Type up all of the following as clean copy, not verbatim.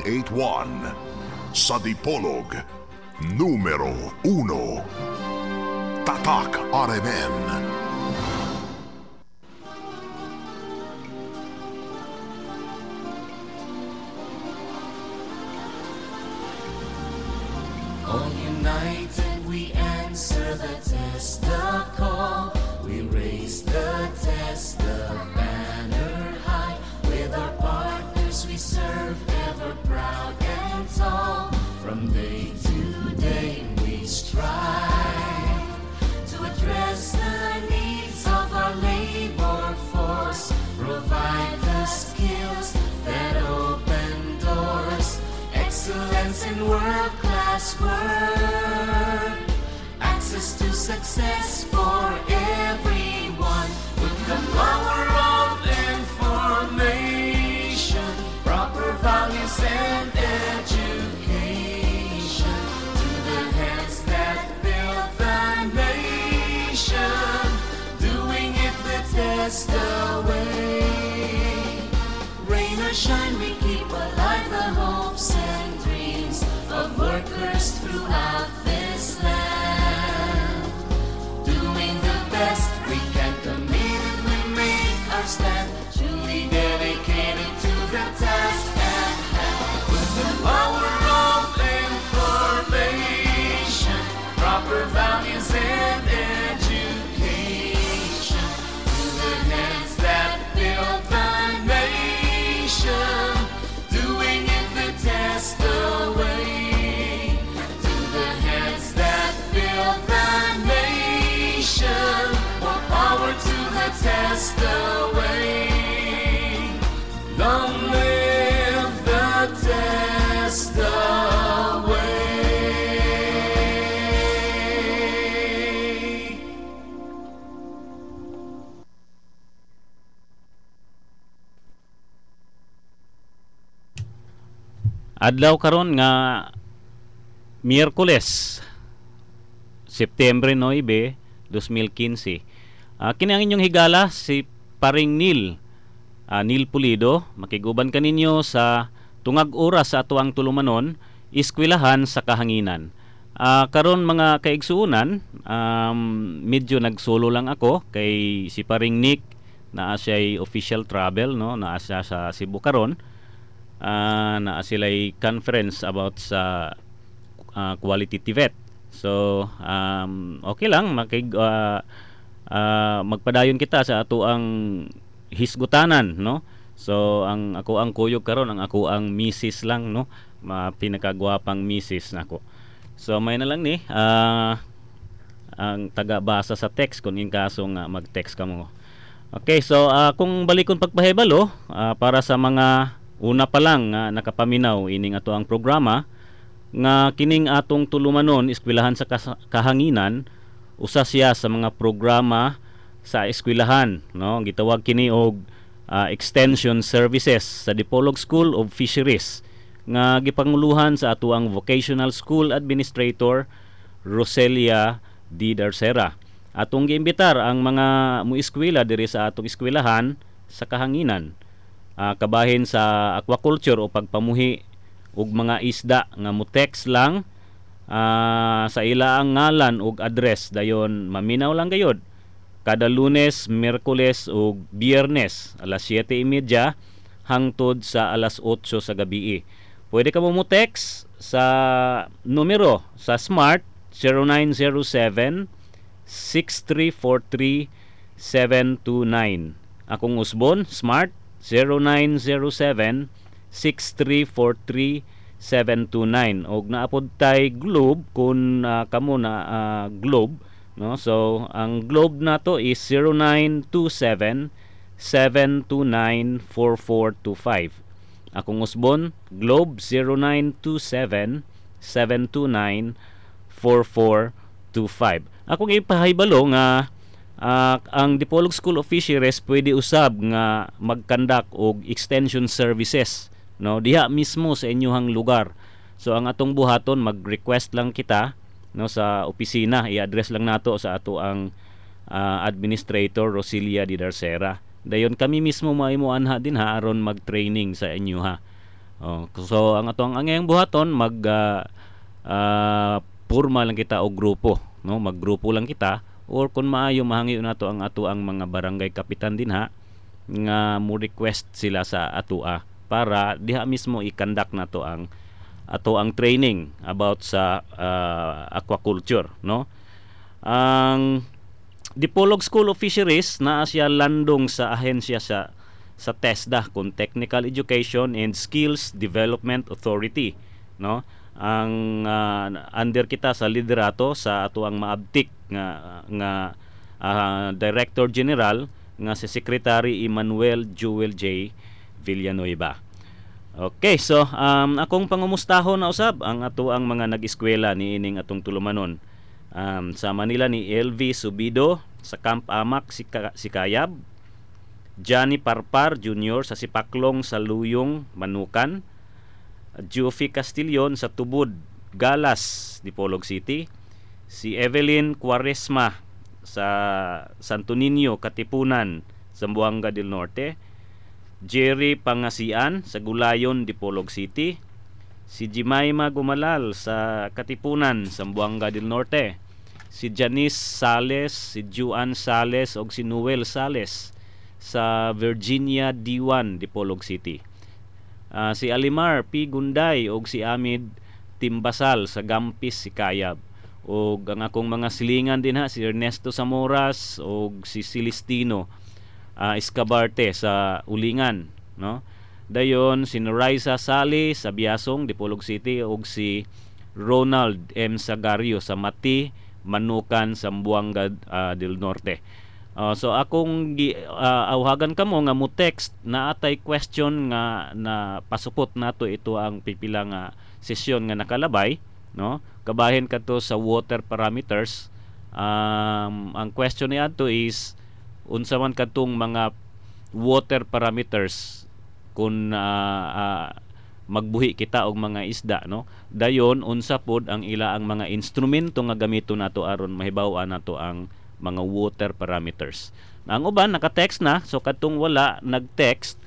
0981. Sa Dipolog, numero 1. Tatak RMN. All united we answer the test, the call. We raise the test, the banner high. With our partners we serve, ever proud and tall. From day to day we strive to address the needs of our labor force. Provide the skills that open doors. Excellence in world-class work. Access to success for everyone. With the power of information, proper values and education, to the hands that build the nation, doing it the test away. Rain or shine, we keep alive the hopes and dreams of workers throughout this land. Doing the best we can, committed we make our stand, truly dedicated to the task at hand. With the power of information, proper values and education, to the hands that build the nation, doing it the test away. To the hands that build the nation, more power to the test away. Long live the test away. Adlaw karon nga Miyerkules, September 9, 2015. Kini ang inyong higala si Paring Neil Pulido. Makiguban kaninyo sa tungag oras sa atuang tulumanon, Eskwelahan sa Kahanginan. Karon mga kaigsuunan, medyo nagsolo lang ako kay si Paring Nick naa siya'y official travel, no, naa siya sa Cebu karon. Na sila'y conference about sa quality TVET. So okay lang magpadayon kita sa ato ang hisgutanan, no. So ang ako ang kuyog karon, ang ako ang misis lang, no, pinakagwapang misis nako. So may na lang ni ang taga-basa sa text kung in kaso nga mag-text ka mo. Okay, so kung balikon pagpahibalo para sa mga una pa lang nga nakapaminaw ining ato ang programa nga kining atong tulumanon Eskwelahan sa Kahanginan, usa siya sa mga programa sa eskwelahan, no, gitawag kini og extension services sa Dipolog School of Fisheries nga gipanguluhan sa ato ang Vocational School Administrator Roselia D. Darcera. Atong giimbitar ang mga mueskwela diri sa atong eskwelahan sa Kahanginan, kabahin sa aquaculture o pagpamuhi ug mga isda nga mo-text lang sa ila ang ngalan ug address, dayon maminaw lang gayud kada Lunes, Miyerkules ug Biyernes alas 7:30 hangtod sa alas 8 sa gabi. Pwede ka mo text sa numero sa Smart 0907 6343 729. Akong usbon Smart 0907-6343-729. Og naapod tay Globe kung kamo na Globe, no? So ang Globe nato is 0927-729-4425. Akong usbon Globe 0927-729-4425. Akong ipahibalo nga ang Dipolog School of Fisheries pwede usab nga magkandak og extension services, no, diha mismo sa inyong lugar. So ang atong buhaton, mag-request lang kita, no, sa opisina, i-address lang nato sa ato ang Administrator Roselia D. Darcera. Dayon kami mismo maimo anha din ha aron mag-training sa inyo ha. So ang atong angayang buhaton purma lang kita og grupo, no? Maggrupo lang kita, or kung maayo mahangi nato ang mga barangay kapitan dinha nga mo request sila sa atoa para diha mismo i-conduct nato ang training about sa aquaculture, no? Ang Dipolog School of Fisheries naa siya landong sa ahensya sa TESDA kung Technical Education and Skills Development Authority, no? Ang under kita sa liderato sa atuang maabtik nga Director General nga si Secretary Emmanuel Jewel J. Villanueva. Okay, so akong pangumustahon na usab ang atuang mga nag-eskwela niining atong tulumanon. Sa Manila ni LV Subido sa Camp Amak si Kayab, Johnny Parpar Jr. sa Sipaklong sa Luyong, Manukan, Joffy Castillon sa Tubod, Galas, Dipolog City, si Evelyn Quaresma sa Santo Niño, Katipunan, Zamboanga del Norte, Jerry Pangasian sa Gulayon, Dipolog City, si Jimaima Gumalal sa Katipunan, Zamboanga del Norte, si Janice Sales, si Juan Sales o si Noel Sales sa Virginia D1, Dipolog City. Si Alimar P. Gunday o si Amid Timbasal sa Gampis, si Kayab. O ang akong mga silingan din si Ernesto Zamoras o si Celestino Escabarte sa Ulingan, no? Dayon si Noraiza Sali sa Biasong, Dipolog City o si Ronald M. Sagario sa Mati, Manukan, Zamboanga del Norte. So akong awhagan kamo nga mo text na atay question nga na pasupot nato ito ang pipila nga sesyon nga nakalabay, no? Kabahin kadto sa water parameters. Ang question niya to is unsa man kadtong mga water parameters kung magbuhi kita og mga isda, no? Dayon unsa pod ang ila ang mga instrumento nga gamito nato aron mahibaw-an nato ang mga water parameters. Ang uban naka-text na, so kadtong wala nag-text,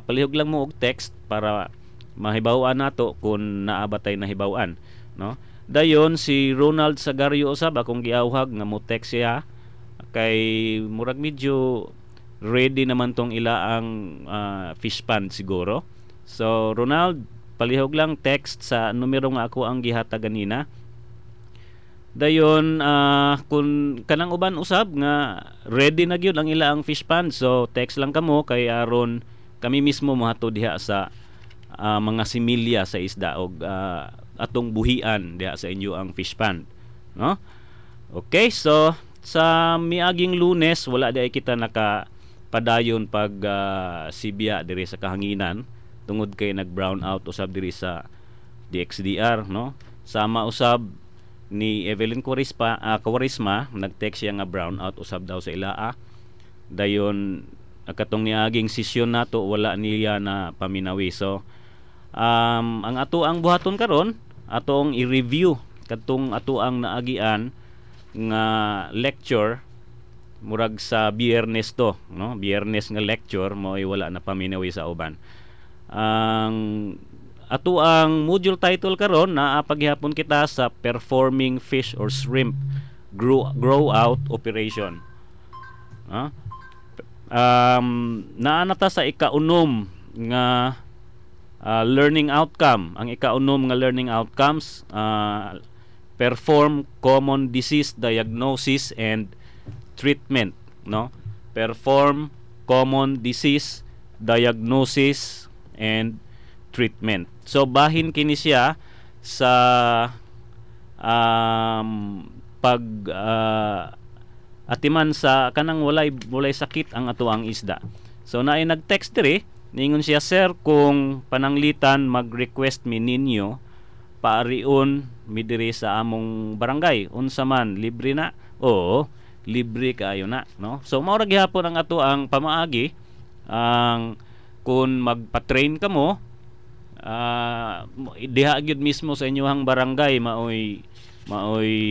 palihog lang mo og text para mahibaw-an nato kung naabatay na hibaw-an, no? Dayon si Ronald Sagario usab akong giawhag nga mo text siya kay murag medyo ready naman tong ila ang fish pond siguro. So Ronald, palihog lang text sa numero nga ako ang gihatag ganina. Dayon kung kanang uban usab nga ready na gyud ang ila ang fish pond, so text lang kamo kay aron kami mismo mohatod diha sa mga similya sa isda og atong buhian diha sa inyo ang fish pond, no? Okay, so sa miaging Lunes wala di kita nakapadayon pag sibya diri sa kahanginan tungod kay nag brown out usab diri sa DXDR, no? Sama usab ni Evelyn Quaresma nag-text siya nga brown out usab daw sa ilaa. Dayon katong niaging sesyon nato wala niya na paminawi. So ang ato ang buhaton karon atong i-review katong ato ang naagian nga lecture murag sa Biyernes to, no? Biyernes nga lecture mo ay wala na paminawi sa uban. Ang ato ang module title karon na paghihapon kita sa performing fish or shrimp grow out operation. Naanata sa ikaunom nga learning outcome. Ang ikaunom nga learning outcomes perform common disease diagnosis and treatment, no? Perform common disease diagnosis and treatment. So bahin kini siya sa atiman sa kanang walay sakit ang ato ang isda. So naay nag-text diri ningon siya, sir, kung pananglitan mag-request mi ninyo paarion mi diri sa among barangay, unsa man libre na? Oo, libre kaayo na, no? So mao ra gihapon ang ato ang pamaagi ang kung magpa-train kamo diha gyud mismo sa inyohang barangay maoy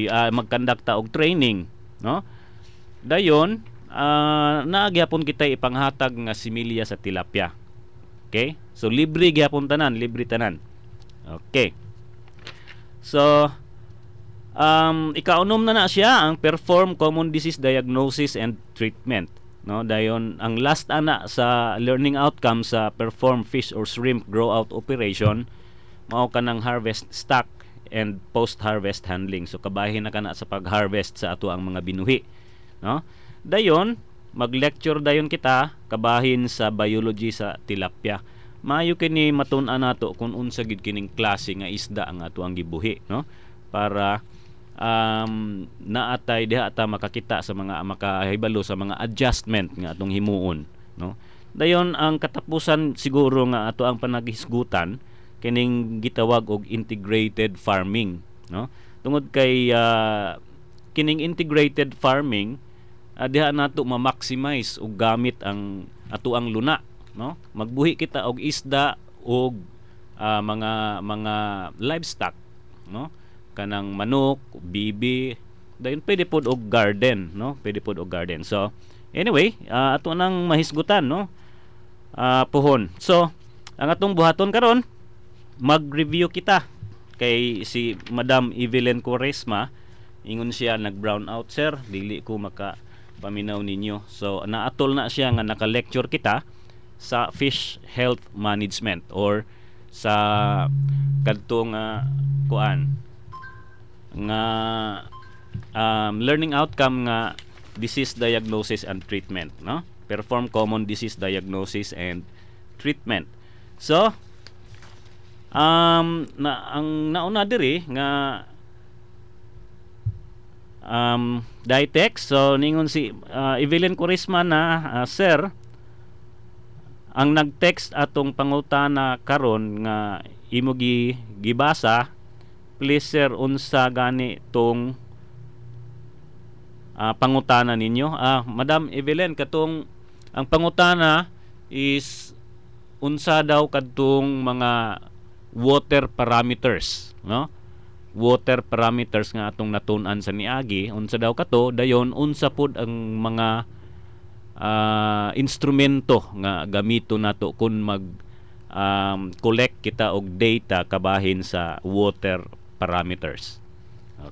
magkandakta og training, no? Dayon naagyapon kita ipanghatag nga similya sa tilapia. Okay? So libre gyapon tanan, libre tanan. Okay. So ikaunom na siya ang perform common disease diagnosis and treatment, no? Dayon ang last ana sa learning outcome sa perform fish or shrimp grow out operation mao kanang harvest stock and post harvest handling. So kabahin na kana sa pag-harvest sa ato ang mga binuhi, no? Dayon mag-lecture dayon kita kabahin sa biology sa tilapia. Maayo kini matun-an nato kung unsa gid kining klase nga isda ang ato ang gibuhi, no? Para naatay diha ata makakita sa mga makahibalo sa mga adjustment nga atong himuon, no? Dayon ang katapusan siguro nga ato ang panagisgutan kining gitawag og integrated farming, no? Tungod kay kining integrated farming diha nato ma-maximize og gamit ang ato ang luna, no? Magbuhi kita og isda og mga livestock, no? Kanang manok, bibi, dayon pwede pod og garden, no? Pwede pod og garden. So anyway, ato nang mahisgutan, no? Puhon. So ang atong buhaton karon, mag-review kita kay si Madam Evelyn Quaresma. Ingon siya nag-brown out, sir, dili ko maka paminaw ninyo. So naatol na siya nga naka-lecture kita sa fish health management or sa kadtong kuan nga learning outcome nga disease diagnosis and treatment, no? Perform common disease diagnosis and treatment. So ang nauna diri nga Ditex. So ningon si Evelyn Quaresma na sir, ang nag-text atong pangutana karon nga imo gibasa, please sir, unsa gani tong pangutana ninyo? Madam Evelyn, katong ang pangutana is unsa daw kadtong mga water parameters, no? Water parameters nga atong natun-an sa niagi, unsa daw kato, dayon unsa pud ang mga instrumento nga gamito nato kun mag collect kita og data kabahin sa water parameters.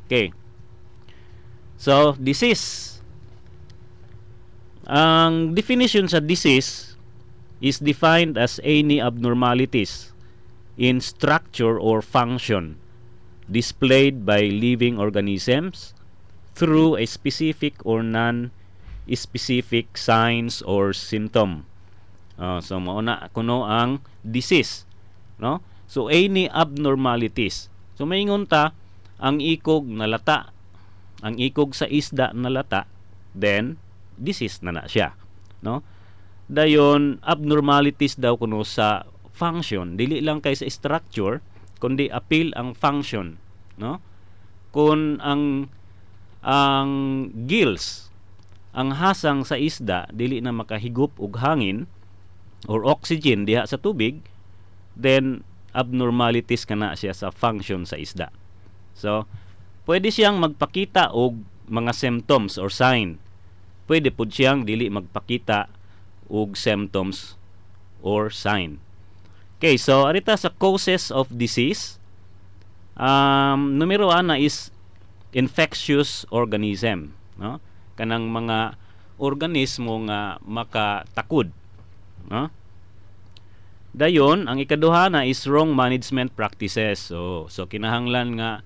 Okay. So, disease. Ang definition sa disease is defined as any abnormalities in structure or function displayed by living organisms through a specific or non-specific signs or symptom. So mauna kuno ang disease, no? So any abnormalities. So maingon ta ang ikog nalata, ang ikog sa isda nalata, then disease na siya, no? Dayon abnormalities daw kuno sa function, dili lang kay sa structure kundi appeal ang function, no? Kun ang gills, ang hasang sa isda dili na makahigop og hangin or oxygen diha sa tubig, then abnormalities kana siya sa function sa isda. So pwede siyang magpakita og mga symptoms or sign, pwede pud siyang dili magpakita og symptoms or sign. Okay, so arita sa causes of disease, numero 1 na is infectious organism, no? Kanang mga organismo nga makatakod, no? Dayon ang ikaduha na is wrong management practices. So kinahanglan nga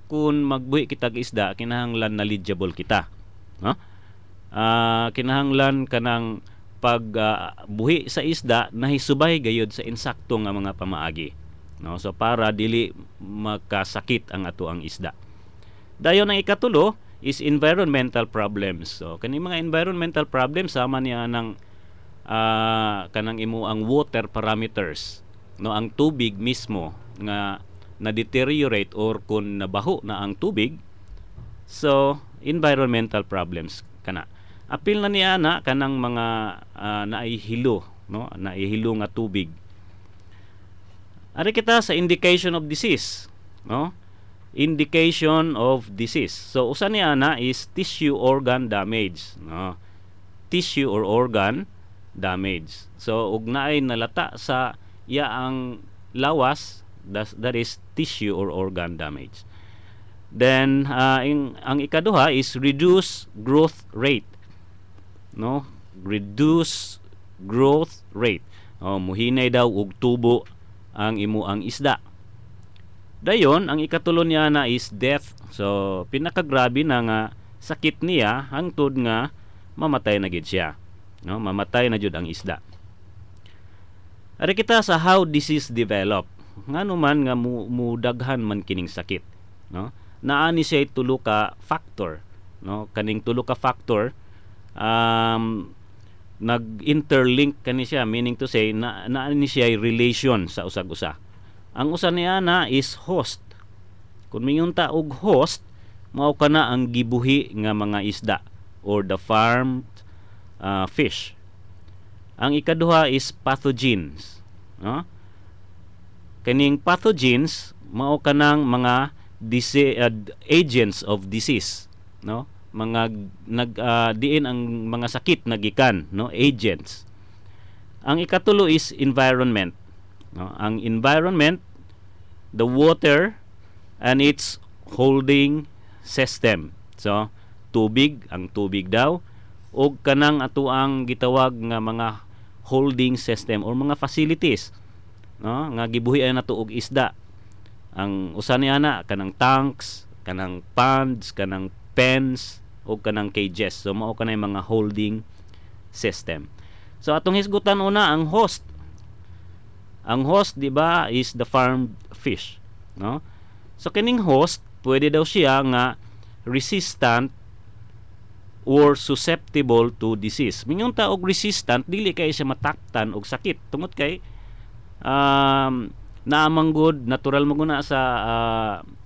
kun magbuhi kita og isda, kinahanglan knowledgeable kita, no? Kinahanglan kanang pagbuhi sa isda nahisubay gayud sa insakto nga mga pamaagi, no? So para dili makasakit ang ato ang isda. Dayon ang ikatulo is environmental problems. So kani mga environmental problems sama niya ng kanang imo ang water parameters, no? Ang tubig mismo nga na-deteriorate or kung nabaho na ang tubig. So environmental problems kana. Apil na niya na kanang mga naihilo, no? Naihilo nga tubig. Ari kita sa indication of disease, no? Indication of disease. So usa niya na is tissue organ damage, no? Tissue or organ damage. So ug naay nalata sa iya ang lawas, that is tissue or organ damage. Then ang ikaduha is reduce growth rate, no? Reduce growth rate. Muhinay daw og tubo ang imuang isda. Dayon ang ikatulo niya na is death. So pinakagrabe na nga sakit niya hangtod nga mamatay na gid siya, no? Mamatay na jud ang isda. Ari kita sa how disease develop. Ngano man nga mudaghan man kining sakit, no? Naa ni siya tulo ka factor, no? Kaning tulo ka factor nag-interlink kani siya, meaning to say naa ni siya relation sa usag-usa. Ang usa niya na is host. Kung mingon ta og host, mao kana ang gibuhi nga mga isda or the farmed fish. Ang ikaduha is pathogens, no? Kaning pathogens mao kanang mga agents of disease, no? Mga diin ang mga sakit nagikan, no? Agents. Ang ikatulo is environment, no? Ang environment, the water and its holding system. So tubig, ang tubig daw, o kanang ato ang gitawag nga mga holding system or mga facilities, no? Nga gibuhian nato og isda. Ang usa niya na kanang tanks, kanang ponds, kanang pens, o kanang cages. So mao kanay mga holding system. So atong hisgutan una ang host. Ang host, di ba, is the farmed fish, no? So kining host, pwede daw siya nga resistant or susceptible to disease. Mingon ta og resistant, dili kay siya mataktan og sakit tungod kay naamanggod natural mo guna sa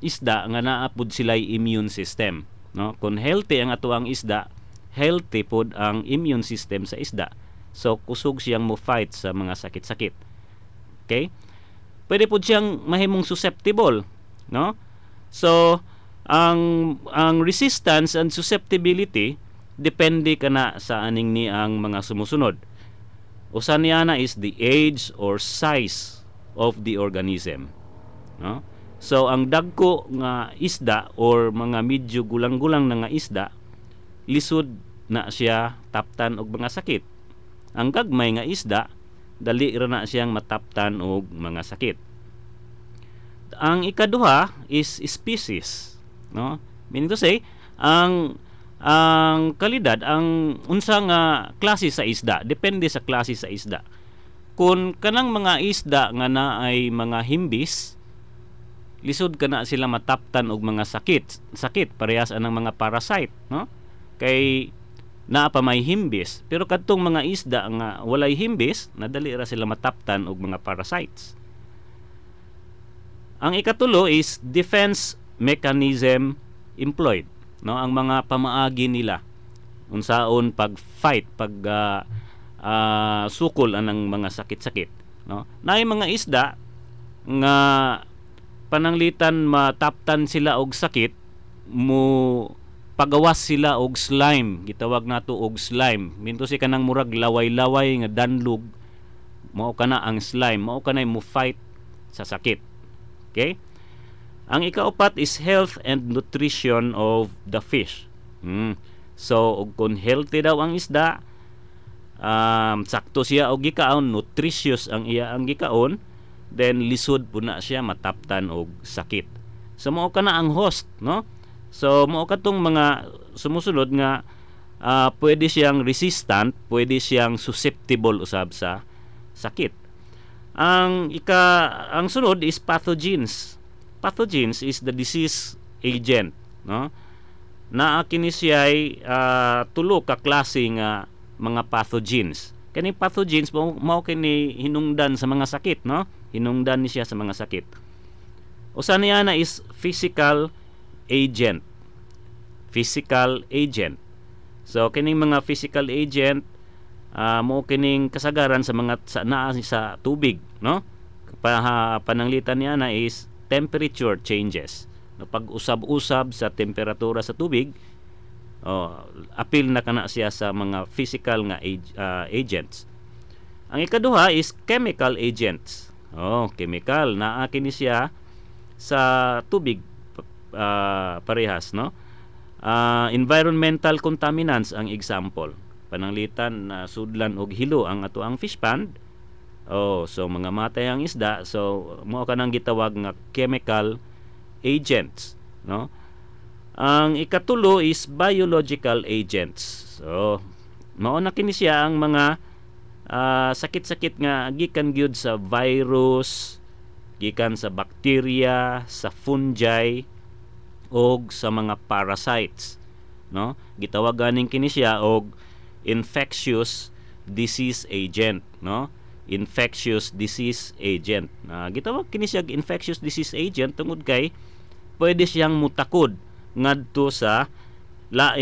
isda nga naa pud sila'y immune system, no? Kung healthy ang ato ang isda, healthy pud ang immune system sa isda. So kusog siyang mo fight sa mga sakit-sakit. Okay? Pwede pud siyang mahimong susceptible, no? So ang resistance and susceptibility depende kana sa aning ni ang mga sumusunod. Usa niya na is the age or size of the organism, no? So ang dagko nga isda or mga medyo gulang-gulang na nga isda, lisod na siya taptan og mga sakit. Ang gagmay nga isda, dali ra na siyang mataptan og mga sakit. Ang ikaduha is species, no? Meaning to say, ang kalidad, ang unsa nga klase sa isda, depende sa klase sa isda. Kung kanang mga isda nga naay mga himbis, lisod kana sila mataptan og mga sakit parehas anang mga parasite, no? Kay naa pa may himbis, pero kadtong mga isda nga walay himbis, nadali ra sila mataptan og mga parasites. Ang ikatulo is defense mechanism employed, no? Ang mga pamaagi nila unsaon pag-fight, sukol anang mga sakit-sakit, no? Naay mga isda nga pananglitan mataptan sila og sakit, mo pagawas sila og slime, gitawag nato og slime. Minto si kanang murag laway-laway nga danlog, mao kana ang slime, mao kanay mo fight sa sakit. Okay? Ang ikaapat is health and nutrition of the fish. So kung healthy daw ang isda, sakto siya og gikaon, nutritious ang iya ang gikaon, then lisod po na siya mataptan og sakit. So mao kana ang host, no? So mao katong mga sumusunod nga pwede siyang resistant, pwede siyang susceptible usab sa sakit. Ang sunod is pathogens. Pathogens is the disease agent, no? Naa kini siya ay tulo ka klase nga mga pathogens. Kani pathogens mao kini hinungdan sa mga sakit, no? Hinungdan ni siya sa mga sakit. Usa niya na is physical agent. Physical agent. So kining mga physical agent mao kining kasagaran sa mga naa sa tubig, no? Pananglitan niya na is temperature changes. No, pag usab-usab sa temperatura sa tubig, apil na kana siya sa mga physical nga agents. Ang ikaduha is chemical agents. Chemical naa kini siya sa tubig parehas, no? Environmental contaminants ang example. Pananglitan na sudlan og hilo ang ato ang fish pond. So mga matay ang isda, so mao kanang gitawag nga chemical agents, no? Ang ikatulo is biological agents. So mao na kini siya ang mga sakit-sakit nga gikan gyud sa virus, gikan sa bacteria, sa fungi og sa mga parasites, no? Gitawag ganing kini siya og infectious disease agent, no? Infectious disease agent. Gitawag kini siya infectious disease agent tungod kay pwede siyang mutakod ngadto sa laing